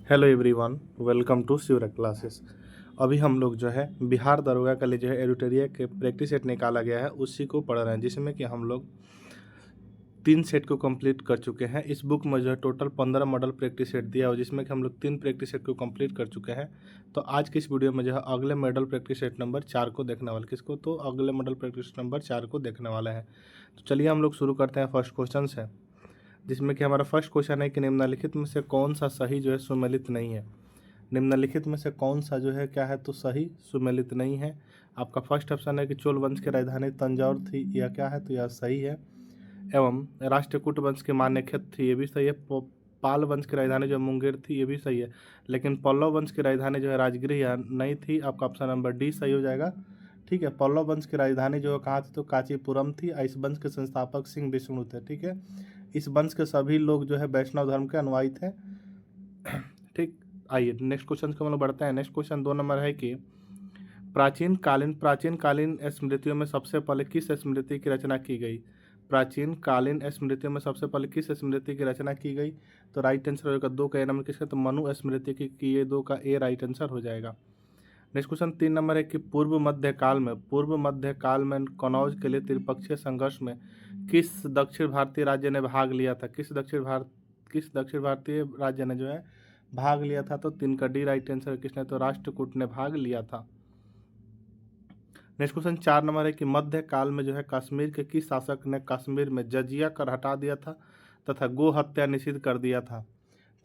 Hello everyone, welcome to Shivra classes. अभी हम लोग जो है बिहार दरोगा के लिए जो है एडिटोरिया के प्रैक्टिस सेट निकाला गया है उसी को पढ़ रहे हैं, जिसमें कि हम लोग 3 सेट को कंप्लीट कर चुके हैं। इस बुक में जो है टोटल 15 मॉडल प्रैक्टिस सेट दिया है, जिसमें कि हम लोग 3 प्रैक्टिस सेट को कंप्लीट कर चुके हैं। तो आज की इस वीडियो में जो है अगले मॉडल प्रैक्टिस सेट नंबर 4 को देखने वाले किसको तो अगले मॉडल प्रैक्टिस नंबर 4 को देखने वाले हैं। तो चलिए हम लोग शुरू करते हैं फर्स्ट क्वेश्चन से, जिसमें कि हमारा फर्स्ट क्वेश्चन है कि निम्नलिखित में से कौन सा सही जो है सुमेलित नहीं है। निम्नलिखित में से कौन सा जो है क्या है तो सही सुमेलित नहीं है। आपका फर्स्ट ऑप्शन है कि चोल वंश की राजधानी तंजौर थी, यह क्या है तो यह सही है। एवं राष्ट्रकूट वंश की मान्यखत थी, ये भी सही है। पाल वंश की राजधानी जो मुंगेर थी, ये भी सही है। लेकिन पल्लव वंश की राजधानी जो है राजगृह यह नहीं थी। आपका ऑप्शन नंबर डी सही हो जाएगा। ठीक है, पल्लव वंश की राजधानी जो है कहाँ थी तो कांचीपुरम थी। इस वंश के संस्थापक सिंह विष्णु थे। ठीक है, इस वंश के सभी लोग जो है वैष्णव धर्म के अनुयायी थे। ठीक, आइए नेक्स्ट क्वेश्चन को हम लोग बढ़ते हैं। नेक्स्ट क्वेश्चन 2 नंबर है कि प्राचीन कालीन स्मृतियों में सबसे पहले किस स्मृति की रचना की गई। प्राचीन कालीन स्मृतियों में सबसे पहले किस स्मृति की रचना की गई। तो राइट आंसर होगा 2 का ए नंबर किसका तो मनु स्मृति की ये 2 का ए राइट आंसर हो जाएगा। नेक्स्ट क्वेश्चन 3 नंबर है कि पूर्व मध्य काल में कनौज के लिए त्रिपक्षीय संघर्ष में किस दक्षिण भारतीय राज्य ने भाग लिया था। किस दक्षिण भारतीय राज्य ने जो है भाग लिया था तो 3 का डी राइट आंसर किसने तो राष्ट्रकूट ने भाग लिया था। नेक्स्ट क्वेश्चन 4 नंबर है कि मध्य काल में जो है कश्मीर के किस शासक ने कश्मीर में जजिया कर हटा दिया था तथा गो हत्या निषिद्ध कर दिया था।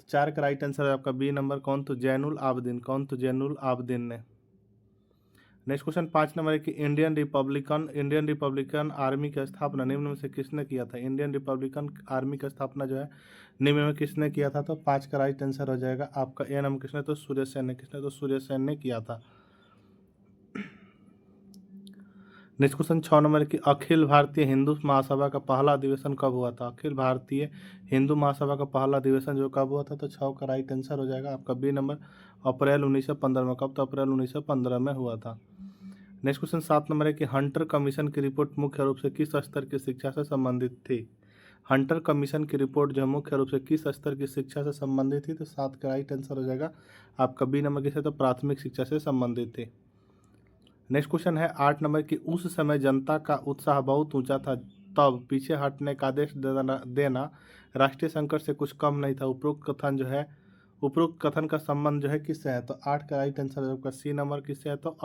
तो 4 का राइट आंसर है आपका बी नंबर कौन तो जैनुल आबदीन ने। नेक्स्ट क्वेश्चन 5 नंबर है कि इंडियन रिपब्लिकन आर्मी की स्थापना निम्न में से किसने किया था। इंडियन रिपब्लिकन आर्मी की स्थापना जो है निम्न में किसने किया था तो 5 का राइट आंसर हो जाएगा आपका ए नंबर किसने तो सूर्य सेन ने किया था। नेक्स्ट क्वेश्चन 6 नंबर की अखिल भारतीय हिंदू महासभा का पहला अधिवेशन कब हुआ था। अखिल भारतीय हिंदू महासभा का पहला अधिवेशन जो कब हुआ था तो 6 का राइट आंसर हो जाएगा आपका बी नंबर अप्रैल 1915 में। कब तो अप्रैल 1915 में हुआ था। नेक्स्ट क्वेश्चन 7 नंबर है कि हंटर कमीशन की रिपोर्ट मुख्य रूप से किस स्तर की शिक्षा से संबंधित थी। हंटर कमीशन की रिपोर्ट जो मुख्य रूप से किस स्तर की शिक्षा से संबंधित थी तो 7 का राइट आंसर हो जाएगा आपका बी नंबर किसे तो प्राथमिक शिक्षा से संबंधित थी। नेक्स्ट क्वेश्चन है 8 नंबर की उस समय जनता का उत्साह बहुत ऊंचा था, तब पीछे हटने का आदेश देना राष्ट्रीय संकट से कुछ कम नहीं था। उपरोक्त कथन का संबंध जो है किससे है तो 8 का राइट आंसर आपका सी नंबर किससे है तो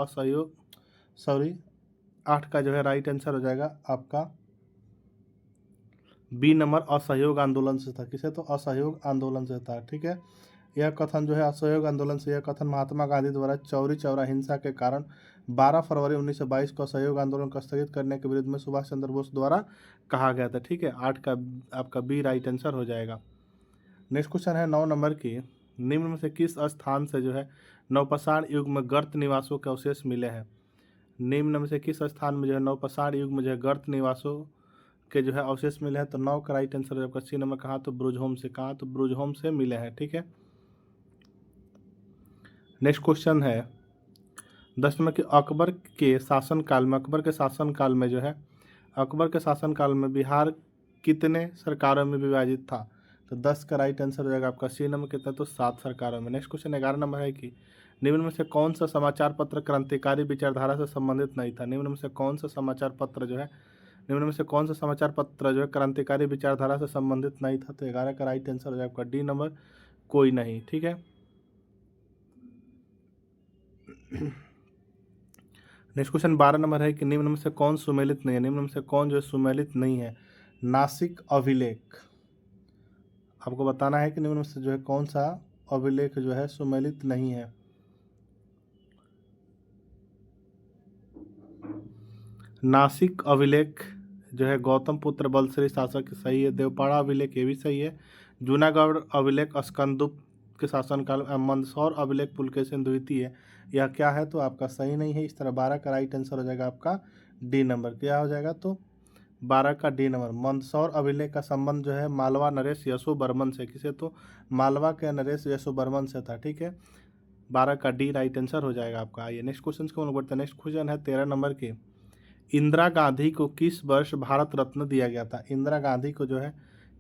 8 का जो है राइट आंसर हो जाएगा आपका बी नंबर असहयोग आंदोलन से था। किसे तो असहयोग आंदोलन से था। ठीक है, यह कथन जो है असहयोग आंदोलन से यह कथन महात्मा गांधी द्वारा चौरी चौरा हिंसा के कारण 12 फरवरी 1922 को असहयोग आंदोलन को स्थगित करने के विरुद्ध में सुभाष चंद्र बोस द्वारा कहा गया था। ठीक है, 8 का आपका बी राइट आंसर हो जाएगा। नेक्स्ट क्वेश्चन है 9 नंबर की निम्न में से किस स्थान से जो है नवपाषाण युग में गर्त निवासों के अवशेष मिले हैं। निम्न में से किस स्थान में जो है नवपाषाण युग में जो है गर्त निवासों के जो है अवशेष मिले हैं तो 9 का राइट आंसर आपका सी नंबर कहाँ तो ब्रुजहोम से मिले हैं। ठीक है, नेक्स्ट क्वेश्चन है 10 नंबर कि अकबर के शासनकाल में जो है अकबर के शासनकाल में बिहार कितने सरकारों में विभाजित था। तो 10 का राइट आंसर हो जाएगा आपका सी नंबर कितना तो 7 सरकारों में। नेक्स्ट क्वेश्चन 11 नंबर है कि निम्न में से कौन सा समाचार पत्र क्रांतिकारी विचारधारा से संबंधित नहीं था। निम्न में से कौन सा समाचार पत्र जो है क्रांतिकारी विचारधारा से संबंधित नहीं था तो 11 का राइट आंसर हो जाएगा आपका डी नंबर कोई नहीं। ठीक है, नेक्स्ट क्वेश्चन 12 नंबर है कि निम्न में से कौन सुमेलित नहीं है। निम्न में से कौन जो है सुमेलित नहीं है। नासिक अभिलेख, आपको बताना है कि निम्न में से जो है कौन सा अभिलेख जो है सुमेलित नहीं है। नासिक अभिलेख जो है गौतम पुत्र बलश्री शासक सही है। देवपाड़ा अभिलेख ये भी सही है। जूनागढ़ अभिलेख स्कंदगुप्त के शासनकाल में। मंदसौर अभिलेख पुलकेशिन द्वितीय यह क्या है तो आपका सही नहीं है। इस तरह 12 का राइट आंसर हो जाएगा आपका डी नंबर क्या हो जाएगा तो 12 का डी नंबर। मंदसौर अभिलेख का संबंध जो है मालवा नरेश यशोवर्मन से। किसे तो मालवा के नरेश यशोवर्मन से था। ठीक है, 12 का डी राइट आंसर हो जाएगा आपका। आइए नेक्स्ट क्वेश्चन को हम बढ़ते हैं। नेक्स्ट क्वेश्चन है 13 नंबर की इंदिरा गांधी को किस वर्ष भारत रत्न दिया गया था। इंदिरा गांधी को जो है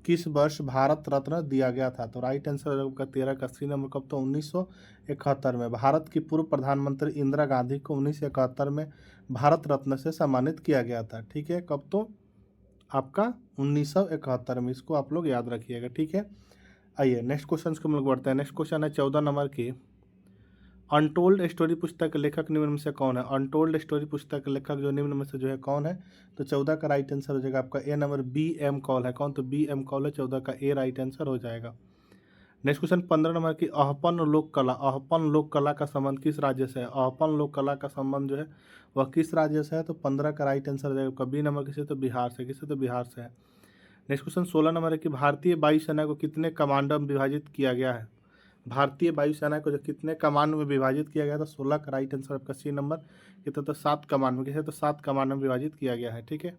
किस वर्ष भारत रत्न दिया गया था? तो राइट आंसर आपका 13 का सी नंबर कब? तो 1971 में। भारत की पूर्व प्रधानमंत्री इंदिरा गांधी को 1971 में भारत रत्न से सम्मानित किया गया था। ठीक है, कब? तो आपका 1971 में। इसको आप लोग याद रखिएगा। ठीक है, आइए नेक्स्ट क्वेश्चन को हम लोग बढ़ते हैं। नेक्स्ट क्वेश्चन है 14 नंबर की, अनटोल्ड स्टोरी पुस्तक के लेखक निम्न में से कौन है? अनटोल्ड स्टोरी पुस्तक के लेखक जो निम्न में से जो है कौन है? तो 14 का राइट आंसर हो जाएगा आपका ए नंबर, बी एम कॉल है। कौन? तो बी एम कॉल है। 14 का ए राइट आंसर हो जाएगा। नेक्स्ट क्वेश्चन 15 नंबर की, अहपन लोक कला, अहपन लोक कला का संबंध किस राज्य से है? अहपन लोक कला का संबंध जो है वह किस राज्य से है? तो 15 का राइट आंसर हो जाएगा आपका बी नंबर, किसे? तो बिहार से। किसे? तो बिहार से है। नेक्स्ट क्वेश्चन 16 नंबर है कि भारतीय वायुसेना को कितने कमांड में विभाजित किया गया है? भारतीय वायुसेना को जो कितने कमांड में विभाजित किया गया था? 16 का राइट आंसर आपका सी नंबर, कितना? तो 7 कमांड में। किसे? तो 7 कमांड में विभाजित किया गया है। ठीक है,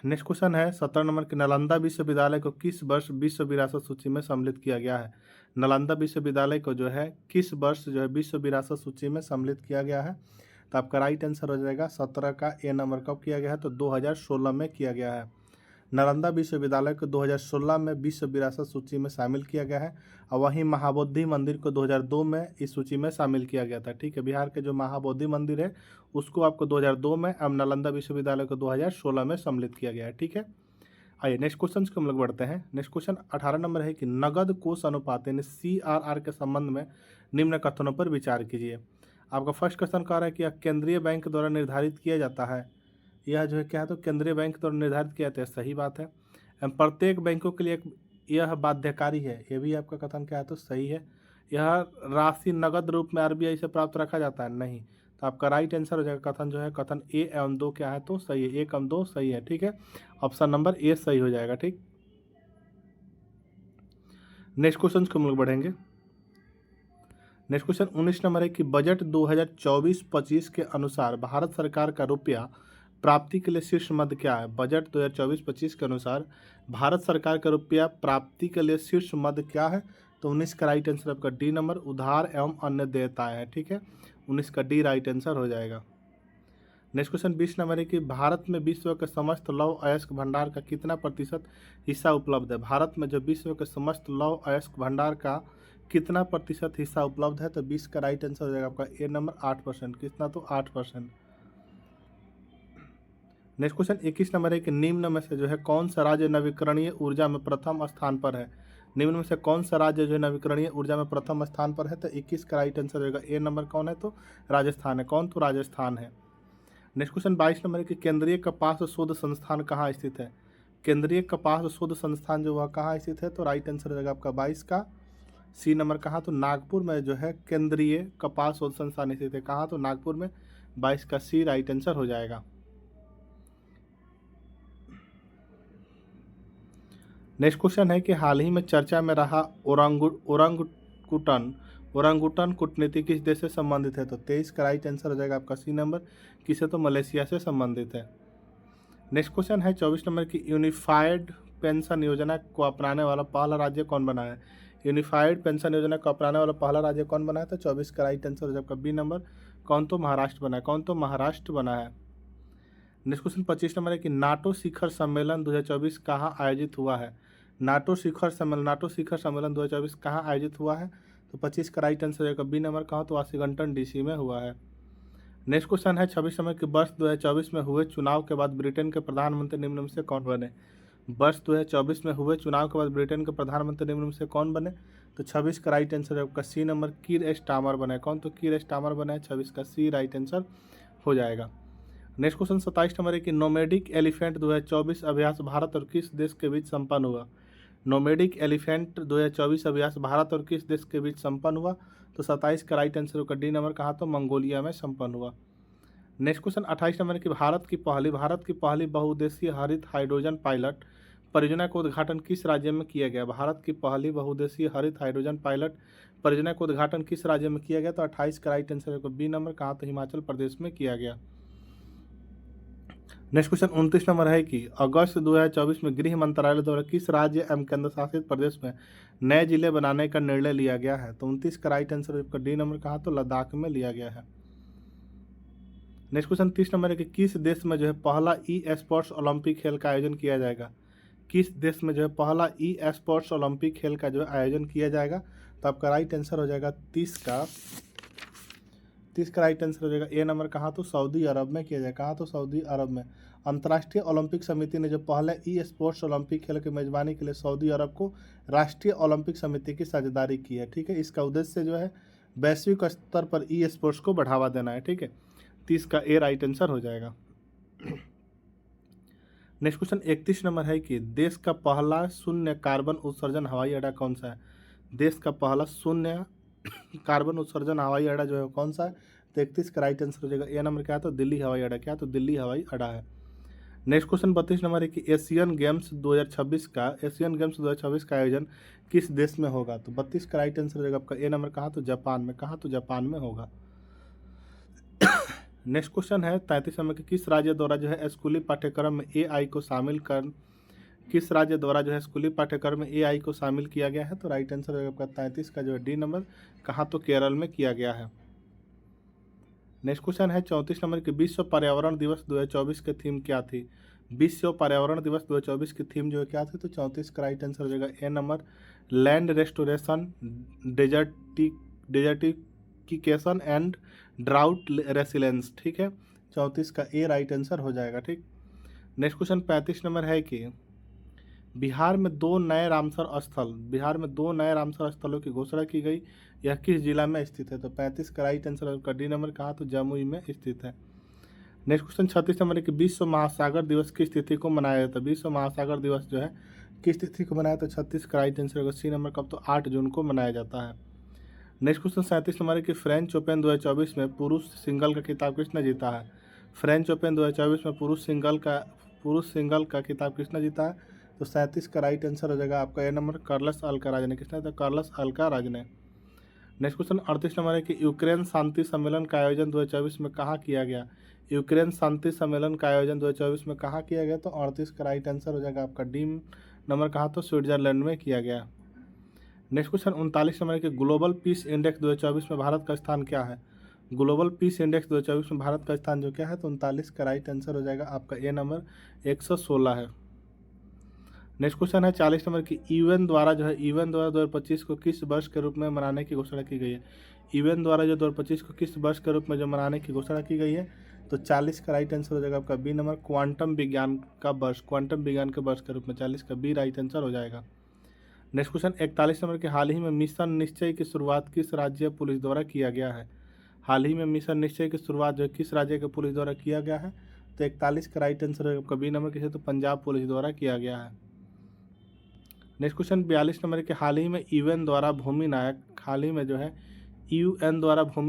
नेक्स्ट क्वेश्चन है 17 नंबर के, नालंदा विश्वविद्यालय को किस वर्ष विश्व विरासत सूची में सम्मिलित किया गया है? नालंदा विश्वविद्यालय को जो है किस वर्ष जो है विश्व विरासत सूची में सम्मिलित किया गया है? तो आपका राइट आंसर हो जाएगा 17 का ए नंबर। कब किया गया है? तो 2016 में किया गया है। नालंदा विश्वविद्यालय को 2016 में विश्व विरासत सूची में शामिल किया गया है, और वहीं महाबोधि मंदिर को 2002 में इस सूची में शामिल किया गया था। ठीक है, बिहार के जो महाबोधि मंदिर है उसको आपको 2002 में, अब नालंदा विश्वविद्यालय को 2016 में सम्मिलित किया गया है। ठीक है, आइए नेक्स्ट क्वेश्चन को हम लोग बढ़ते हैं। नेक्स्ट क्वेश्चन 18 नंबर है कि नगद कोष अनुपात यानी CRR के संबंध में निम्न कथनों पर विचार कीजिए। आपका फर्स्ट क्वेश्चन कह रहा है कि यह केंद्रीय बैंक द्वारा निर्धारित किया जाता है। यह जो है क्या है? तो केंद्रीय बैंक द्वारा निर्धारित किया जाता है। सही बात है। प्रत्येक बैंकों के लिए यह बाध्यकारी है। ये भी आपका कथन क्या है? तो सही है। यह राशि नगद रूप में RBI से प्राप्त रखा जाता है? नहीं। तो आपका राइट आंसर हो जाएगा कथन जो है, कथन ए एवं 2 क्या है? तो सही है। 1 एवं 2 सही है। ठीक है, ऑप्शन नंबर ए सही हो जाएगा। ठीक, नेक्स्ट क्वेश्चन को हम लोग बढ़ेंगे। नेक्स्ट क्वेश्चन 19 नंबर है कि बजट 2024-25 के अनुसार भारत सरकार का रुपया प्राप्ति के लिए शीर्ष मद क्या है? बजट 2024-25 के अनुसार भारत सरकार का रुपया प्राप्ति के लिए शीर्ष मद क्या है? तो 19 का राइट आंसर आपका डी नंबर, उधार एवं अन्य देयताएं है। ठीक है, 19 का डी राइट आंसर हो जाएगा। नेक्स्ट क्वेश्चन 20 नंबर है कि भारत में विश्व के समस्त लौह अयस्क भंडार का कितना प्रतिशत हिस्सा उपलब्ध है? भारत में जो विश्व के समस्त लौह अयस्क भंडार का कितना प्रतिशत हिस्सा उपलब्ध है? तो 20 का राइट आंसर हो जाएगा आपका ए नंबर, 8%। कितना? तो 8%। नेक्स्ट क्वेश्चन 21 नंबर है कि निम्न में से जो है कौन सा राज्य नवीकरणीय ऊर्जा में प्रथम स्थान पर है? निम्न में से कौन सा राज्य जो है नवीकरणीय ऊर्जा में प्रथम स्थान पर है? तो 21 का राइट आंसर होगा ए नंबर। कौन है? तो राजस्थान है। कौन? तो राजस्थान है। नेक्स्ट क्वेश्चन 22 नंबर है कि केंद्रीय कपास शोध संस्थान कहाँ स्थित है? केंद्रीय कपास शोध संस्थान जो वह कहाँ स्थित है? तो राइट आंसर हो जाएगा आपका 22 का सी नंबर। कहाँ? तो नागपुर में जो है केंद्रीय कपास शोध संस्थान स्थित है। कहाँ? तो नागपुर में। 22 का सी राइट आंसर हो जाएगा। नेक्स्ट क्वेश्चन है कि हाल ही में चर्चा में रहा ओरंगुटन कूटनीति किस देश से संबंधित है? तो 23 का राइट आंसर हो जाएगा आपका सी नंबर। किसे? तो मलेशिया से संबंधित है। नेक्स्ट क्वेश्चन है 24 नंबर की, यूनिफाइड पेंशन योजना को अपनाने वाला पहला राज्य कौन बना है? यूनिफाइड पेंशन योजना को अपनाने वाला पहला राज्य कौन बना है? तो 24 का राइट आंसर हो जाएगा आपका बी नंबर। कौन? तो महाराष्ट्र बना है। कौन? तो महाराष्ट्र बना है। नेक्स्ट क्वेश्चन 25 नंबर है कि नाटो शिखर सम्मेलन 2024 कहाँ आयोजित हुआ है? नाटो शिखर सम्मेलन 2024 कहाँ आयोजित हुआ है? तो 25 का राइट आंसर होगा बी नंबर। कहाँ? तो वाशिंगटन DC में हुआ है। नेक्स्ट क्वेश्चन है 26 नंबर कि वर्ष 2024 में हुए चुनाव के बाद ब्रिटेन के प्रधानमंत्री निम्न में से कौन बने? वर्ष 2024 में हुए चुनाव के बाद ब्रिटेन के प्रधानमंत्री निम्न में से कौन बने? तो 26 का राइट आंसर है आपका सी नंबर, कीर स्टामर बने। कौन? तो कीर स्टामर बने। 26 का सी राइट आंसर हो जाएगा। नेक्स्ट क्वेश्चन 27 नंबर है कि नोमैडिक एलिफेंट 2024 अभ्यास भारत और किस देश के बीच संपन्न हुआ? नोमैडिक एलिफेंट 2024 अभ्यास भारत और किस देश के बीच संपन्न हुआ? तो 27 का राइट आंसर होगा डी नंबर। कहाँ? तो मंगोलिया में संपन्न हुआ। नेक्स्ट क्वेश्चन 28 नंबर की, भारत की पहली बहुउद्देशीय हरित हाइड्रोजन पायलट परियोजना का उद्घाटन किस राज्य में किया गया? भारत की पहली बहुउद्देशीय हरित हाइड्रोजन पायलट परियोजना का उद्घाटन किस राज्य में किया गया? तो 28 का राइट आंसर होगा बी नंबर। कहाँ? तो हिमाचल प्रदेश में किया गया। नेक्स्ट क्वेश्चन 29 नंबर है कि अगस्त 2024 में गृह मंत्रालय द्वारा किस राज्य एवं केंद्र शासित प्रदेश में नए जिले बनाने का निर्णय लिया गया है? तो 29 का राइट आंसर आपका डी नंबर। कहाँ? तो लद्दाख में लिया गया है। नेक्स्ट क्वेश्चन 30 नंबर है कि किस देश में जो है पहला ई स्पोर्ट्स ओलंपिक खेल का आयोजन किया जाएगा? किस देश में जो है पहला ई स्पोर्ट्स ओलंपिक खेल का जो है आयोजन किया जाएगा? तो आपका राइट आंसर हो जाएगा 30 का राइट आंसर हो जाएगा ए नंबर। कहाँ? तो सऊदी अरब में किया जाएगा। कहाँ? तो सऊदी अरब में। अंतर्राष्ट्रीय ओलंपिक समिति ने जो पहले ई स्पोर्ट्स ओलंपिक खेल की मेजबानी के लिए सऊदी अरब को राष्ट्रीय ओलंपिक समिति की साझेदारी की है। ठीक है, इसका उद्देश्य जो है वैश्विक स्तर पर ई स्पोर्ट्स को बढ़ावा देना है। ठीक है, 30 का ए राइट आंसर हो जाएगा। नेक्स्ट क्वेश्चन 31 नंबर है कि देश का पहला शून्य कार्बन उत्सर्जन हवाई अड्डा कौन सा है? देश का पहला शून्य कार्बन उत्सर्जन हवाई अड्डा जो है कौन सा है? तो 31 का राइट आंसर हो जाएगा ए नंबर। क्या है? तो दिल्ली हवाई अड्डा। क्या? तो दिल्ली हवाई अड्डा है। नेक्स्ट क्वेश्चन 32 नंबर है कि एशियन गेम्स 2026 का आयोजन किस देश में होगा? तो 32 का राइट आंसर हो जाएगा आपका ए नंबर। कहाँ? तो जापान में। कहाँ? तो जापान में होगा। नेक्स्ट क्वेश्चन है 33 नंबर कि किस राज्य द्वारा जो है स्कूली पाठ्यक्रम में एआई को शामिल कर किस राज्य द्वारा जो है स्कूली पाठ्यक्रम में एआई को शामिल किया गया है? तो राइट आंसर होगा आपका 33 का जो है डी नंबर। कहाँ? तो केरल में किया गया है। नेक्स्ट क्वेश्चन है 34 नंबर कि विश्व पर्यावरण दिवस 2024 की थीम क्या थी? विश्व पर्यावरण दिवस 2024 की थीम जो है क्या थी? तो 34 का राइट आंसर हो जाएगा A number. Land restoration, desertification and drought resilience. ठीक है, 34 का ए राइट आंसर हो जाएगा। ठीक, नेक्स्ट क्वेश्चन 35 नंबर है कि बिहार में दो नए रामसर स्थलों की घोषणा की गई। यह किस जिला में स्थित है? तो 35 का राइट आंसर का डी नंबर। कहा? तो जमुई में स्थित है। नेक्स्ट क्वेश्चन 36 नंबर है कि विश्व महासागर दिवस किस तिथि को मनाया जाता है? विश्व महासागर दिवस जो है किस तिथि को मनाया? तो 36 का राइट आंसर होगा सी नंबर। कब? तो 8 जून को मनाया जाता है। नेक्स्ट क्वेश्चन 37 नंबर है कि फ्रेंच ओपन 2024 में पुरुष सिंगल का खिताब किसने जीता है? फ्रेंच ओपन 2024 में पुरुष सिंगल का खिताब किसने जीता है? तो 37 का राइट आंसर हो जाएगा आपका ए नंबर। कार्लोस अल्काराज ने। किसने? तो कार्लोस अल्काराज ने। नेक्स्ट क्वेश्चन 38 नंबर है कि यूक्रेन शांति सम्मेलन का आयोजन 2024 में कहाँ किया गया? यूक्रेन शांति सम्मेलन का आयोजन 2024 में कहाँ किया गया? तो 38 का राइट आंसर हो जाएगा आपका डी नंबर। कहाँ? तो स्विट्जरलैंड में किया गया। नेक्स्ट क्वेश्चन 39 नंबर है कि ग्लोबल पीस इंडेक्स 2024 में भारत का स्थान क्या है? ग्लोबल पीस इंडेक्स 2024 में भारत का स्थान जो क्या है? तो 39 का राइट आंसर हो जाएगा आपका ए नंबर। 116 है। नेक्स्ट क्वेश्चन है 40 नंबर की यूएन द्वारा 2025 को किस वर्ष के रूप में मनाने की घोषणा की गई है? यूएन द्वारा जो 2025 को किस वर्ष के रूप में जो मनाने की घोषणा की गई है? तो 40 का राइट आंसर हो जाएगा आपका बी नंबर। क्वांटम विज्ञान के वर्ष के रूप में 40 का बी राइट आंसर हो जाएगा। नेक्स्ट क्वेश्चन 41 नंबर के हाल ही में मिशन निश्चय की शुरुआत किस राज्य पुलिस द्वारा किया गया है? हाल ही में मिशन निश्चय की शुरुआत जो किस राज्य के पुलिस द्वारा किया गया है? तो 41 का राइट आंसर है आपका बी नंबर। किसे? तो पंजाब पुलिस द्वारा किया गया है। नेक्स्ट क्वेश्चन 42 नंबर के हाल ही में यूएन द्वारा भूमि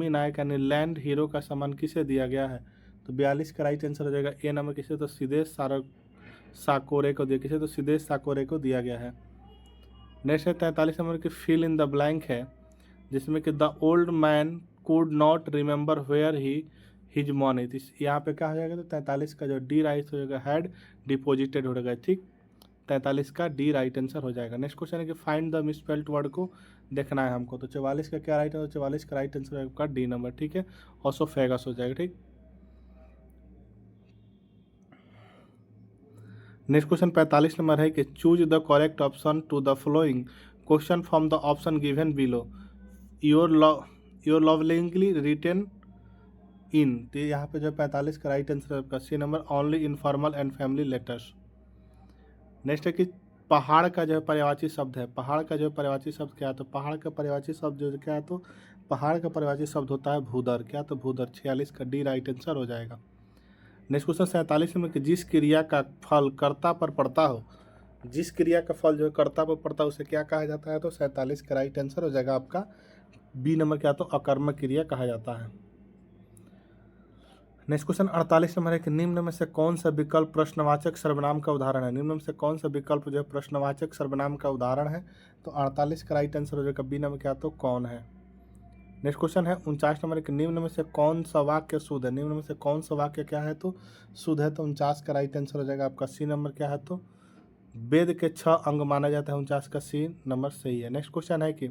नायक यानी लैंड हीरो का सम्मान किसे दिया गया है? तो 42 का राइट आंसर हो जाएगा ए नंबर। किसे? तो सिदेश साकोरे को दिया। किसे? तो सिदेश साकोरे को दिया गया है। नेक्स्ट है 43 नंबर की फिल इन द ब्लैंक है, जिसमें कि the old man could not remember where his money. यहाँ पे क्या हो जाएगा? तो 43 का जो डी राइट हो जाएगा हैड डिपोजिटेड हो जाएगा। ठीक, 43 का डी राइट आंसर हो जाएगा। नेक्स्ट क्वेश्चन है कि फाइंड द मिसस्पेल्ड वर्ड को देखना है हमको। तो 44 का क्या राइट है? तो 44 का राइट आंसर है आपका डी नंबर। ठीक है, ऑसोफेगस हो जाएगा। ठीक, नेक्स्ट क्वेश्चन 45 नंबर है कि choose the correct option to the following question from the option given below. Your lovingly written in. तो यहाँ पे जो 45 का राइट आंसर है आपका C number. Only informal and family letters. Next है कि पहाड़ का जो है पर्यायवाची शब्द है। पहाड़ का जो है पर्यायवाची शब्द क्या है? तो पहाड़ का पर्यायवाची शब्द जो क्या है? तो पहाड़ का पर्यायवाची शब्द होता है भूदर। क्या? तो भूदर। 46 का डी राइट आंसर हो जाएगा। नेक्स्ट क्वेश्चन 47 में कि जिस क्रिया का फल कर्ता पर पड़ता हो, जिस क्रिया का फल जो है कर्ता पर पड़ता है उसे क्या कहा जाता है? तो 47 का राइट आंसर हो जाएगा आपका बी नंबर। क्या? तो अकर्मक क्रिया कहा जाता है। नेक्स्ट क्वेश्चन 48 नंबर है कि निम्न में से कौन सा विकल्प प्रश्नवाचक सर्वनाम का उदाहरण है? निम्न में से कौन सा विकल्प जो है प्रश्नवाचक सर्वनाम का उदाहरण है? तो 48 का राइट आंसर हो जाएगा बी नंबर। क्या? तो कौन है। नेक्स्ट क्वेश्चन है 49 नंबर के निम्न में से कौन सा वाक्य शुद्ध है? निम्न में से कौन सा वाक्य क्या है? तो शुद्ध है। तो 49 का राइट आंसर हो जाएगा आपका सी नंबर। क्या है? तो वेद के 6 अंग माना जाता है। 49 का सी नंबर सही है। नेक्स्ट क्वेश्चन है कि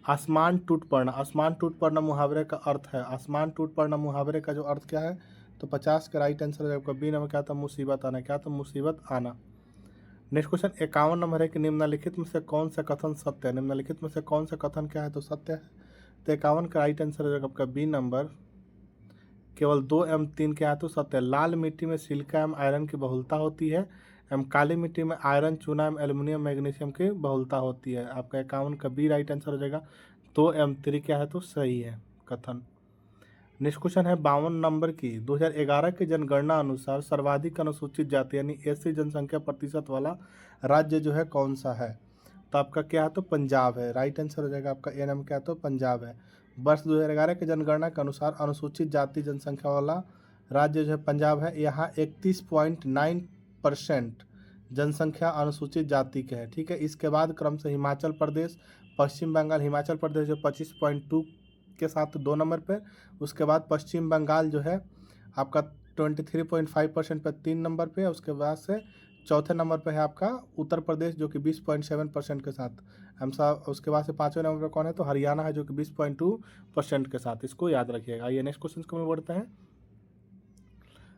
आसमान टूट पड़ना। आसमान टूट पड़ना मुहावरे का अर्थ है। आसमान टूट पड़ना मुहावरे का जो अर्थ क्या है? तो 50 का राइट आंसर है आपका बी नंबर। क्या था? मुसीबत आना। क्या? तो मुसीबत आना। नेक्स्ट क्वेश्चन 51 नंबर है कि निम्नलिखित में से कौन सा कथन सत्य है। निम्नलिखित में से कौन सा कथन क्या है तो सत्य है। तो 51 का राइट आंसर हो जाएगा आपका बी नंबर। केवल 2 एवं 3 क्या है तो सत्य है। लाल मिट्टी में सिलिका एवं आयरन की बहुलता होती है एवं काली मिट्टी में आयरन, चूना एवं एल्यूमिनियम, मैग्नीशियम की बहुलता होती है। आपका 51 का बी राइट आंसर हो जाएगा। 2 एवं 3 क्या है तो सही है कथन। नेक्स्ट क्वेश्चन है 52 नंबर की 2011 की जनगणना अनुसार सर्वाधिक अनुसूचित जाति यानी एससी जनसंख्या प्रतिशत वाला राज्य जो है कौन सा है। तो आपका क्या है तो पंजाब है। राइट आंसर हो जाएगा आपका ए नंबर क्या है तो पंजाब है। वर्ष 2011 की जनगणना के अनुसार अनुसूचित जाति जनसंख्या वाला राज्य जो है पंजाब है। यहाँ 31.9% जनसंख्या अनुसूचित जाति के है। ठीक है, इसके बाद क्रम से हिमाचल प्रदेश, पश्चिम बंगाल, हिमाचल प्रदेश जो 25.2 के साथ 2 नंबर पे, उसके बाद पश्चिम बंगाल जो है आपका 23.5% पे 3 नंबर पे, उसके बाद से चौथे नंबर पे है आपका उत्तर प्रदेश जो कि 20.7% के साथ। हम सब उसके बाद से 5वें नंबर पर कौन है तो हरियाणा है जो कि 20.2% के साथ। इसको याद रखिएगा। आइए नेक्स्ट क्वेश्चन को बढ़ते हैं।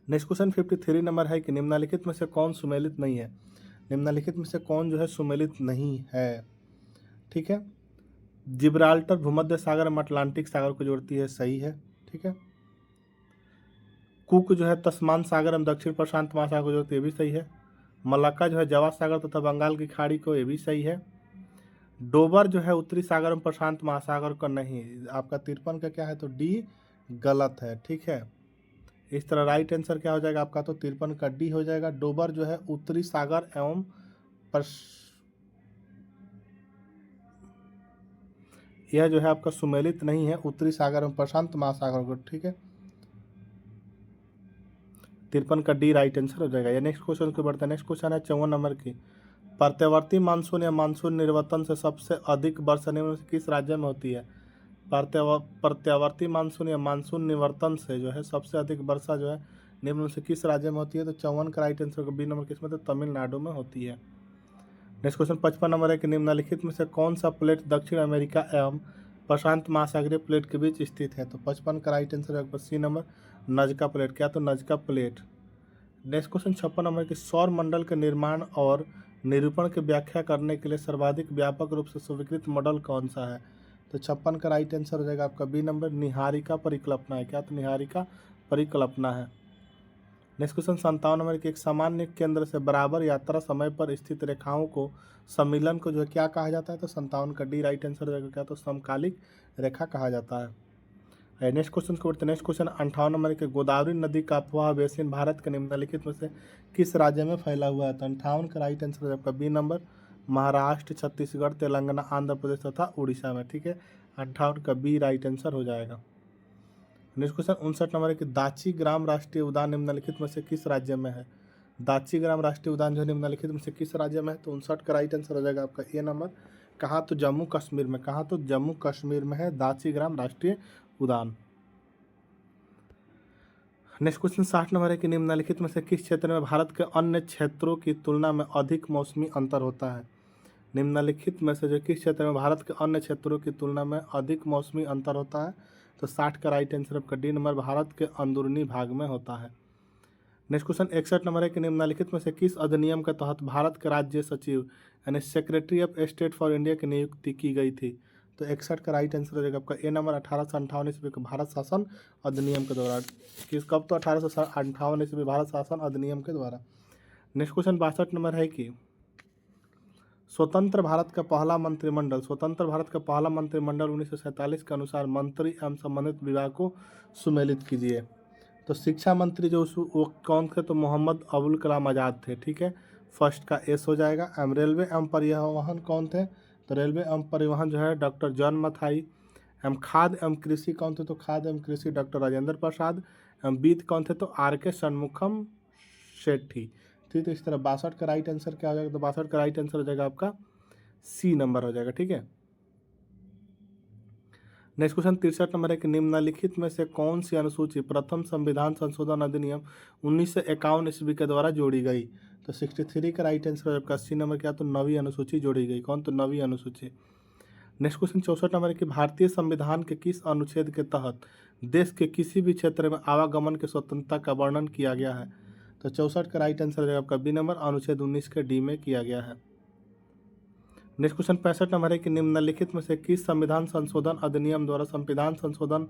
नेक्स्ट क्वेश्चन 53 नंबर है कि निम्नलिखित में से कौन सुमेलित नहीं है। निम्नलिखित में से कौन जो है सुमेलित नहीं है। ठीक है, जिब्राल्टर भूमध्य सागर में अटलांटिक सागर को जोड़ती है, सही है। ठीक है, कुक जो है तस्मान सागर एवं दक्षिण प्रशांत महासागर को जोड़ती है, ये भी सही है। मलक्का जो है जावा सागर तथा बंगाल की खाड़ी को, ये भी सही है। डोबर जो है उत्तरी सागर एवं प्रशांत महासागर का नहीं। आपका 53 का क्या है तो डी गलत है। ठीक है, इस तरह राइट आंसर क्या हो जाएगा आपका तो 53 का डी हो जाएगा। डोबर जो है उत्तरी सागर एवं यह जो है आपका सुमेलित नहीं है उत्तरी सागर एवं प्रशांत महासागर को। ठीक है, 53 का डी राइट आंसर हो जाएगा। ये नेक्स्ट क्वेश्चन को बढ़ते हैं। नेक्स्ट क्वेश्चन है 54 नंबर की। प्रत्यावर्ती मानसून या मानसून निर्वर्तन से सबसे अधिक वर्षा निम्न से किस राज्य में होती है। प्रत्यावर्ती मानसून या मानसून निवर्तन से जो है सबसे अधिक वर्षा जो है निम्न से किस राज्य में होती है। तो 54 का राइट आंसर बी नंबर किस में तो तमिलनाडु में होती है। नेक्स्ट क्वेश्चन 55 नंबर है कि निम्नलिखित में से कौन सा प्लेट दक्षिण अमेरिका एवं प्रशांत महासागरीय प्लेट के बीच स्थित है। तो 55 का राइट आंसर है सी नंबर नजका प्लेट। क्या तो Nazca plate. Next question 56 number की सौर मंडल के निर्माण और निरूपण की व्याख्या करने के लिए सर्वाधिक व्यापक रूप से स्वीकृत मॉडल कौन सा है। तो 56 का राइट आंसर हो जाएगा आपका बी नंबर निहारिका परिकल्पना है। क्या तो निहारिका परिकल्पना है। नेक्स्ट क्वेश्चन 57 नंबर की एक सामान्य केंद्र से बराबर यात्रा समय पर स्थित रेखाओं को सम्मिलन को जो है क्या कहा जाता है। तो 57 का डी राइट आंसर हो जाएगा। क्या तो समकालिक रेखा कहा जाता है। नेक्स्ट क्वेश्चन को बढ़ते हैं। नेक्स्ट क्वेश्चन 58 नंबर के गोदावरी नदी का अफवाह बेसिन भारत के निम्नलिखित में से किस राज्य में फैला हुआ है। तो 58 का राइट आंसर है आपका बी नंबर महाराष्ट्र, छत्तीसगढ़, तेलंगाना, आंध्र प्रदेश तथा उड़ीसा में। ठीक है, 58 का बी राइट आंसर हो जाएगा। नेक्स्ट क्वेश्चन 59 नंबर है कि दाची ग्राम राष्ट्रीय उद्यान निम्नलिखित में से किस राज्य में है। दाची ग्राम राष्ट्रीय उद्यान जो निम्नलिखित में से किस राज्य में है। तो 59 का राइट आंसर हो जाएगा आपका ए नंबर। कहाँ तो जम्मू कश्मीर में। कहाँ तो जम्मू कश्मीर में है दाची ग्राम राष्ट्रीय उद्यान। नेक्स्ट क्वेश्चन 60 नंबर है कि निम्नलिखित में से किस क्षेत्र में भारत के अन्य क्षेत्रों की तुलना में अधिक मौसमी अंतर होता है। निम्नलिखित में से जो किस क्षेत्र में भारत के अन्य क्षेत्रों की तुलना में अधिक मौसमी अंतर होता है। तो 60 का राइट आंसर आपका डी नंबर भारत के अंदरूनी भाग में होता है। नेक्स्ट क्वेश्चन 61 नंबर है कि निम्नलिखित में से किस अधिनियम के तहत भारत के राज्य सचिव यानी secretary of state for India की नियुक्ति की गई थी। तो 61 का राइट आंसर हो जाएगा आपका ए नंबर 1858 ईस्वी के भारत शासन अधिनियम के द्वारा। किस कब तो 1858 ईस्वी भारत शासन अधिनियम के द्वारा। नेक्स्ट क्वेश्चन 62 नंबर है कि स्वतंत्र भारत का पहला मंत्रिमंडल 1947 के अनुसार मंत्री एवं संबंधित विभाग को सुमेलित कीजिए। तो शिक्षा मंत्री जो वो कौन थे तो मोहम्मद अबुल कलाम आज़ाद थे। ठीक है, फर्स्ट का एस हो जाएगा। रेलवे एवं परिवहन कौन थे। तो रेलवे एवं परिवहन जो है डॉक्टर जॉन मथाई। एवं खाद्य एवं कृषि कौन थे तो खाद्य एवं कृषि डॉक्टर राजेंद्र प्रसाद। एवं वित्त कौन थे तो आर के षणमुखम शेट्टी। ठीक, तो इस तरह 62 का राइट आंसर क्या हो जाएगा। तो 62 का राइट आंसर हो जाएगा आपका सी नंबर हो जाएगा। ठीक है, नेक्स्ट क्वेश्चन 63 नंबर है कि निम्नलिखित में से कौन सी अनुसूची प्रथम संविधान संशोधन अधिनियम 1951 ईस्वी के द्वारा जोड़ी गई। तो 63 का राइट आंसर आपका सी नंबर क्या तो 9वीं अनुसूची जोड़ी गई। कौन तो 9वीं अनुसूची। नेक्स्ट क्वेश्चन 64 नंबर है कि भारतीय संविधान के किस अनुच्छेद के तहत देश के किसी भी क्षेत्र में आवागमन की स्वतंत्रता का वर्णन किया गया है। तो 64 का राइट आंसर हो जाएगा आपका बी नंबर, अनुच्छेद 19 के डी में किया गया है। नेक्स्ट क्वेश्चन 65 नंबर है कि निम्नलिखित में से किस संविधान संशोधन अधिनियम द्वारा संविधान संशोधन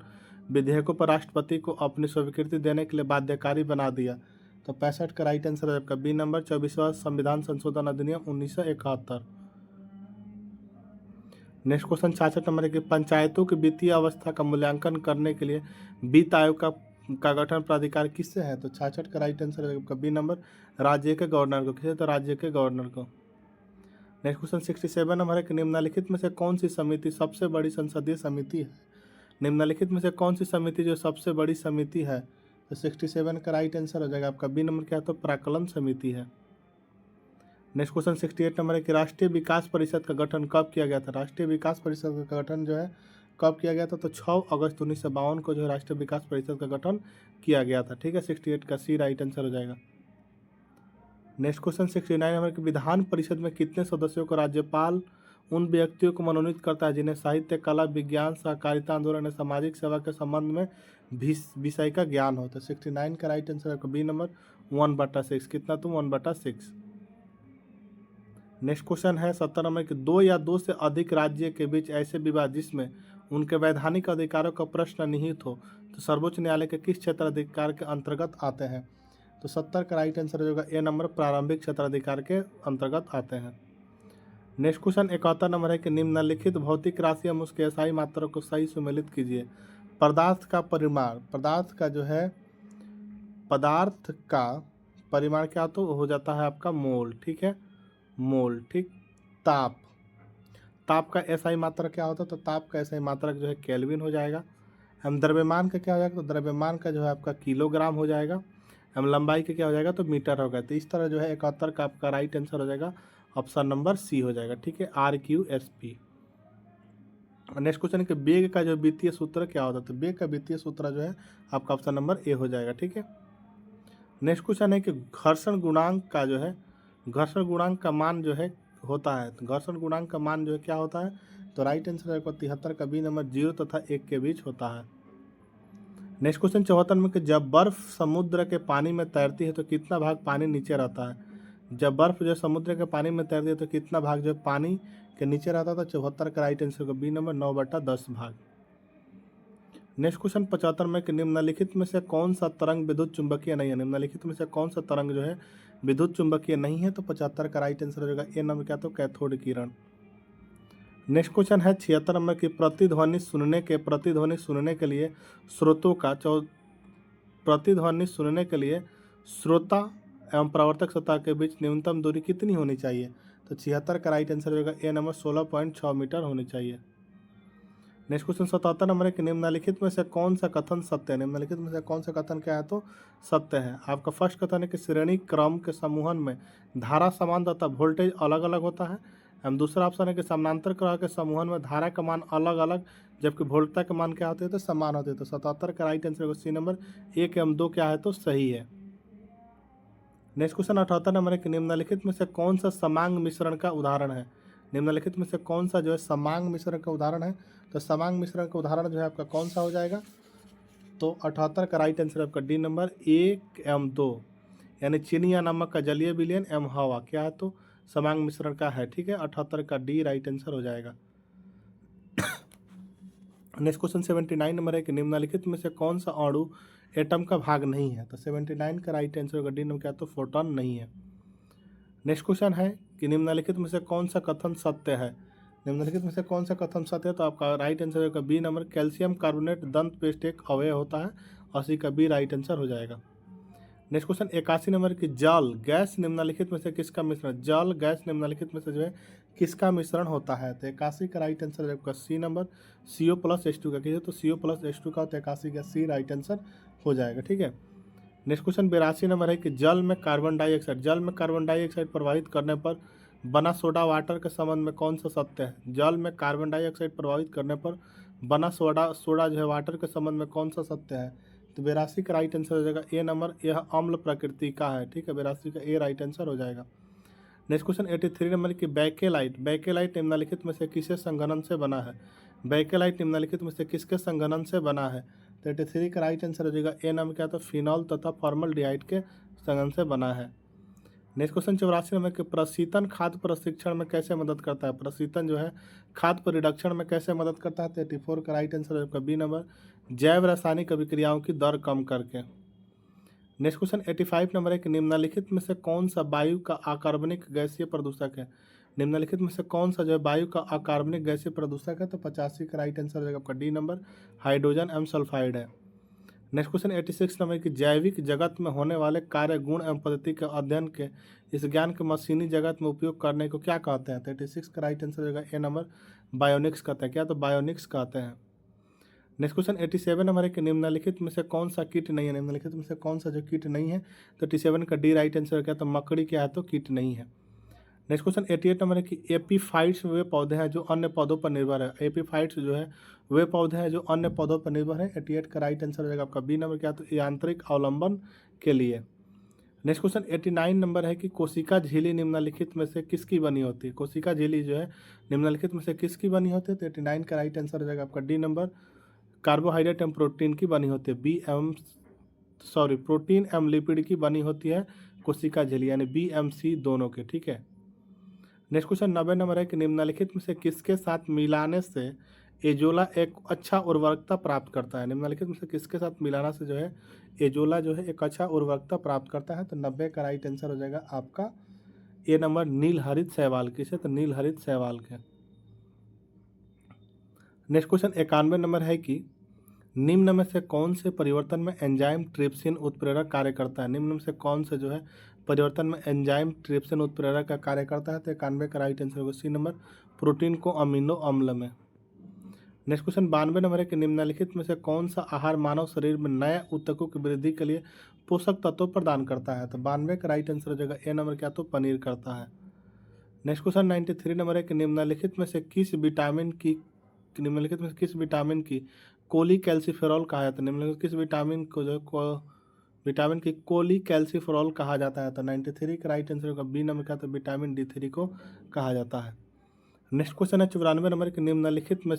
विधेयकों पर राष्ट्रपति को अपनी स्वीकृति देने के लिए बाध्यकारी बना दिया। तो 65 का राइट आंसर है आपका बी नंबर, 24वां संविधान संशोधन अधिनियम 1971। नेक्स्ट क्वेश्चन 66 नंबर है कि पंचायतों की वित्तीय अवस्था का मूल्यांकन करने के लिए वित्त आयोग का गठन प्राधिकार किससे है। तो 66 का राइट आंसर है आपका बी नंबर, राज्य के गवर्नर को। किसे? तो राज्य के गवर्नर को। नेक्स्ट क्वेश्चन 67 नंबर है कि निम्नलिखित में से कौन सी समिति सबसे बड़ी संसदीय समिति है। निम्नलिखित में से कौन सी समिति जो सबसे बड़ी समिति है। तो 67 का राइट आंसर हो जाएगा आपका बी नंबर, क्या है? तो प्राक्कलन समिति है। नेक्स्ट क्वेश्चन 68 नंबर है कि राष्ट्रीय विकास परिषद का गठन कब किया गया था। राष्ट्रीय विकास परिषद का गठन जो है कब किया गया था। तो 6 अगस्त 1952 को जो है राष्ट्रीय विकास परिषद का गठन किया गया था। ठीक है, 68 का सी राइट आंसर हो जाएगा। नेक्स्ट क्वेश्चन 69 नंबर कि विधान परिषद में कितने सदस्यों को राज्यपाल उन व्यक्तियों को मनोनीत करता है जिन्हें साहित्य, कला, विज्ञान, सहकारिता आंदोलन या सामाजिक सेवा के संबंध में विषय का ज्ञान हो। तो 69 का राइट आंसर है बी नंबर, 1/6। कितना? तो 1/6। नेक्स्ट क्वेश्चन है 70 नंबर कि 2 या 2 से अधिक राज्य के बीच ऐसे विवाद जिसमें उनके वैधानिक अधिकारों का प्रश्न निहित हो तो सर्वोच्च न्यायालय के किस क्षेत्राधिकार के अंतर्गत आते हैं। तो 70 का राइट आंसर होगा ए नंबर, प्रारंभिक क्षेत्राधिकार के अंतर्गत आते हैं। नेक्स्ट क्वेश्चन 71 नंबर है कि निम्नलिखित भौतिक राशि एवं उसके एसआई मात्रा को सही सुमेलित कीजिए। पदार्थ का परिमाण, पदार्थ का परिमाण क्या तो हो जाता है आपका मोल। ठीक है, मोल। ठीक। ताप का एसआई मात्रक क्या होता है। तो ताप का एसआई मात्रक जो है केल्विन हो जाएगा। हम द्रव्यमान का क्या हो जाएगा। तो द्रव्यमान का जो है आपका किलोग्राम हो जाएगा। हम लंबाई का क्या हो जाएगा। तो मीटर होगा। तो इस तरह जो है 71 का आपका राइट आंसर हो जाएगा ऑप्शन नंबर सी हो जाएगा। ठीक है, RQSP। नेक्स्ट क्वेश्चन है कि वेग का जो वित्तीय सूत्र क्या होता है। तो वेग का वित्तीय सूत्र जो है आपका ऑप्शन नंबर ए हो जाएगा। ठीक है। नेक्स्ट क्वेश्चन है कि घर्षण गुणांक का जो है, घर्षण गुणांक का मान जो है होता है। तो घर्षण गुणांक का मान जो है क्या होता है। तो राइट आंसर है 73 का बी नंबर, 0 तथा 1 के बीच होता है। नेक्स्ट क्वेश्चन 74 में कि जब बर्फ समुद्र के पानी में तैरती है तो कितना भाग पानी नीचे रहता है। जब बर्फ जो समुद्र के पानी में तैरती है तो कितना भाग जो पानी के नीचे रहता था। 74 का राइट आंसर का बी नंबर, 9/10 भाग। नेक्स्ट क्वेश्चन 75 में कि निम्नलिखित में से कौन सा तरंग विद्युत चुंबकीय नहीं है। निम्नलिखित में से कौन सा तरंग जो है विद्युत चुंबकीय नहीं है। तो 75 का राइट आंसर हो जाएगा ए नंबर, क्या तो कैथोड किरण। नेक्स्ट क्वेश्चन है 76 नंबर की प्रतिध्वनि सुनने के लिए स्रोतों का प्रतिध्वनि सुनने के लिए श्रोता एवं प्रवर्तक सतह के बीच न्यूनतम दूरी कितनी होनी चाहिए। तो 76 का राइट आंसर होगा ए नंबर, 16.6 मीटर होनी चाहिए। नेक्स्ट क्वेश्चन 77 नंबर है कि निम्नलिखित में से कौन सा कथन सत्य है। निम्नलिखित में से कौन सा कथन क्या है। तो सत्य है। आपका फर्स्ट कथन है कि श्रेणी क्रम के समूहन में धारा समान तथा वोल्टेज अलग अलग होता है। हम दूसरा ऑप्शन है कि समानांतर क्रम के समूहन में धारा का मान अलग अलग जबकि वोल्टता के मान क्या होते हैं। तो समान होते हैं। तो 77 का राइट आंसर सी नंबर, 1 एवं 2 क्या है तो सही है। नेक्स्ट क्वेश्चन 78 नंबर है कि निम्नलिखित में से कौन सा समांग मिश्रण का उदाहरण है। निम्नलिखित में से कौन सा जो है समांग मिश्रण का उदाहरण है। तो समांग मिश्रण का उदाहरण जो है आपका कौन सा हो जाएगा। तो 78 का राइट आंसर आपका डी नंबर, 1 एवं 2 यानी चीनी या नमक का जलीय विलयन एवं हवा क्या है तो समांग मिश्रण का है। ठीक है, 78 का डी राइट आंसर हो जाएगा। नेक्स्ट क्वेश्चन 79 नंबर है कि निम्नलिखित में से कौन सा अणु एटम का भाग नहीं है। तो 79 का राइट आंसर होगा डी नंबर, क्या तो फोटोन नहीं है। नेक्स्ट क्वेश्चन है कि निम्नलिखित में से कौन सा कथन सत्य है। निम्नलिखित में से कौन सा कथन सत्य है। तो आपका राइट आंसर होगा बी नंबर, कैल्शियम कार्बोनेट दंत पेस्ट एक अवयव होता है। 80 का बी राइट आंसर हो जाएगा। नेक्स्ट क्वेश्चन 81 नंबर की जल गैस निम्नलिखित में से किसका मिश्रण, जल गैस निम्नलिखित में से जो है किसका मिश्रण होता है। तो 81 का राइट आंसर है आपका सी नंबर, CO+H2 का। किसी तो CO+H2 का, तो 81 का सी राइट आंसर हो जाएगा। ठीक है। नेक्स्ट क्वेश्चन 82 नंबर है कि जल में कार्बन डाइऑक्साइड प्रवाहित करने पर बना सोडा वाटर के संबंध में कौन सा सत्य है। जल में कार्बन डाइऑक्साइड प्रवाहित करने पर बना सोडा जो है वाटर के संबंध में कौन सा सत्य है। तो 82 का राइट आंसर हो जाएगा ए नंबर, यह अम्ल प्रकृति का है। ठीक है, 82 का ए राइट आंसर हो जाएगा। नेक्स्ट क्वेश्चन 83 नंबर की बैकेलाइट निम्नलिखित में से किसे संघनन से बना है? बैकेलाइट निम्नलिखित में से किसके संघनन से बना है? तो 83 का राइट आंसर हो जाएगा ए नंबर क्या, तो फिनॉल तथा फॉर्मल्डिहाइड के संघनन से बना है। नेक्स्ट क्वेश्चन 84 नंबर के प्रशीतन खाद्य प्रशिक्षण में कैसे मदद करता है? प्रशीतन जो है खाद्य परिरक्षण में कैसे मदद करता है? तो 84 का राइट आंसर होगा बी नंबर, जैव रासायनिक अभिक्रियाओं की दर कम करके। नेक्स्ट क्वेश्चन 85 नंबर है कि निम्नलिखित में से कौन सा वायु का अकार्बनिक गैसीय प्रदूषक है? निम्नलिखित में से कौन सा जो है वायु का अकार्बनिक गैसीय प्रदूषक है? तो 85 का राइट आंसर हो जाएगा आपका डी नंबर, हाइड्रोजन एवं सल्फाइड है। नेक्स्ट क्वेश्चन 86 नंबर की जैविक जगत में होने वाले कार्य गुण एवं पद्धति के अध्ययन के इस ज्ञान के मशीनी जगत में उपयोग करने को क्या कहते हैं? तो 86 का राइट आंसर हो जाएगा ए नंबर, बायोनिक्स कहते हैं। क्या, तो बायोनिक्स कहते हैं। नेक्स्ट क्वेश्चन 87 नंबर है कि निम्नलिखित में से कौन सा कीट नहीं है? निम्नलिखित में से कौन सा जो कीट नहीं है? तो 87 का डी राइट आंसर क्या, तो मकड़ी क्या है, तो कीट नहीं है। नेक्स्ट क्वेश्चन 88 नंबर है कि एपीफाइट्स वे पौधे हैं जो अन्य पौधों पर निर्भर है। एपीफाइट्स जो है वे पौधे हैं जो अन्य पौधों पर निर्भर है। 88 का राइट आंसर हो जाएगा आपका बी नंबर क्या, तो यांत्रिक अवलंबन के लिए। नेक्स्ट क्वेश्चन 89 नंबर है कि कोशिका झिल्ली निम्नलिखित में से किसकी बनी होती है? कोशिका झिल्ली जो है निम्नलिखित में से किसकी बनी होती है? तो 89 का राइट आंसर हो जाएगा आपका डी नंबर, कार्बोहाइड्रेट एवं प्रोटीन की बनी होती है। प्रोटीन एवं लिपिड की बनी होती है कोशिका झिल्ली, यानी बी एम सी दोनों के, ठीक है। नेक्स्ट क्वेश्चन 90 नंबर है कि निम्नलिखित में से किसके साथ मिलाने से एजोला एक अच्छा उर्वरकता प्राप्त करता है? निम्नलिखित में से किसके साथ मिलाना से जो है एजोला जो है एक अच्छा उर्वरकता प्राप्त करता है? तो 90 का राइट आंसर हो जाएगा आपका ए नंबर, नील हरित शैवाल के से, तो नील हरित शैवाल के। नेक्स्ट क्वेश्चन 91 नंबर है कि निम्न में से कौन से परिवर्तन में एंजाइम ट्रिप्सिन उत्प्रेरक कार्य करता है? निम्न में से कौन से जो है परिवर्तन में एंजाइम ट्रिप्सिन उत्प्रेरक का कार्य करता है? तो 91 का राइट आंसर होगा सी नंबर, प्रोटीन को अमीनो अम्ल में। नेक्स्ट क्वेश्चन 92 नंबर है कि निम्नलिखित में से कौन सा आहार मानव शरीर में नए ऊतकों की वृद्धि के लिए पोषक तत्व प्रदान करता है? तो 92 का राइट आंसर हो जाएगा ए नंबर क्या, तो पनीर करता है। नेक्स्ट क्वेश्चन 93 नंबर है कि निम्नलिखित में से किस विटामिन की कोलीकैल्सिफेरॉल कहा जाता है? निम्नलिखित किस विटामिन को जो विटामिन की कोलीकैल्सिफेरॉल कहा जाता है? तो 93 का राइट आंसर होगा बी नंबर का, तो विटामिन D3 को कहा जाता है। नेक्स्ट क्वेश्चन है 94 नंबर के निम्नलिखित में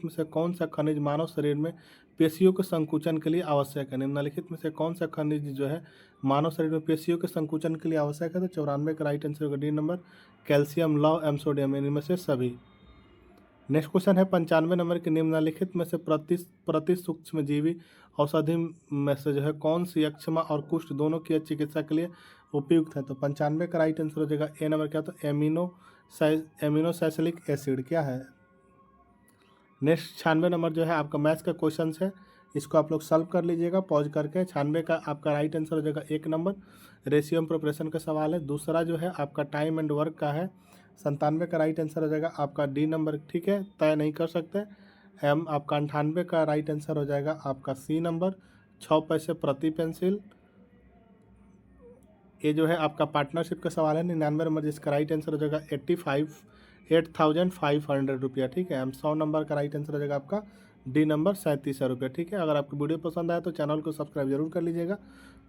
से कौन सा खनिज मानव शरीर में पेशियों के संकुचन के लिए आवश्यक है? निम्नलिखित में से कौन सा खनिज जो है मानव शरीर में पेशियों के संकुचन के लिए आवश्यक है? तो 94 का राइट आंसर होगा डी नंबर, कैल्शियम, लौह एवं सोडियम, इनमें से सभी। नेक्स्ट क्वेश्चन है 95 नंबर के निम्नलिखित में से प्रति सूक्ष्मजीवी औषधि में से जो है कौन सी यक्ष्मा और कुष्ठ दोनों की चिकित्सा के लिए उपयुक्त है? तो 95 का राइट आंसर हो जाएगा ए नंबर क्या, तो एमिनोसैलिसिलिक एसिड क्या है। नेक्स्ट 96 नंबर जो है आपका मैथ्स का क्वेश्चन है, इसको आप लोग सॉल्व कर लीजिएगा पॉज करके। 96 का आपका राइट आंसर हो जाएगा एक नंबर, रेशियो एंड प्रोपोर्शन का सवाल है। दूसरा जो है आपका टाइम एंड वर्क का है। 97 का राइट आंसर हो जाएगा आपका डी नंबर, ठीक है, तय नहीं कर सकते। आपका 98 का राइट आंसर हो जाएगा आपका सी नंबर, 6 पैसे प्रति पेंसिल। ये जो है आपका पार्टनरशिप का सवाल है। 99 नंबर जिसका राइट आंसर हो जाएगा 8,500 रुपया, ठीक है। 100 नंबर का राइट आंसर हो जाएगा आपका डी नंबर, 3700 रुपया, ठीक है। अगर आपको वीडियो पसंद आया तो चैनल को सब्सक्राइब जरूर कर लीजिएगा।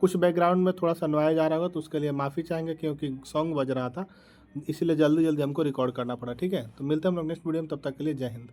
कुछ बैकग्राउंड में थोड़ा सा नॉइज आ रहा होगा तो उसके लिए माफ़ी चाहेंगे, क्योंकि सॉन्ग बज रहा था, इसीलिए जल्दी हमको रिकॉर्ड करना पड़ा, ठीक है। तो मिलते हैं हम लोग नेक्स्ट वीडियो में, तब तक के लिए जय हिंद।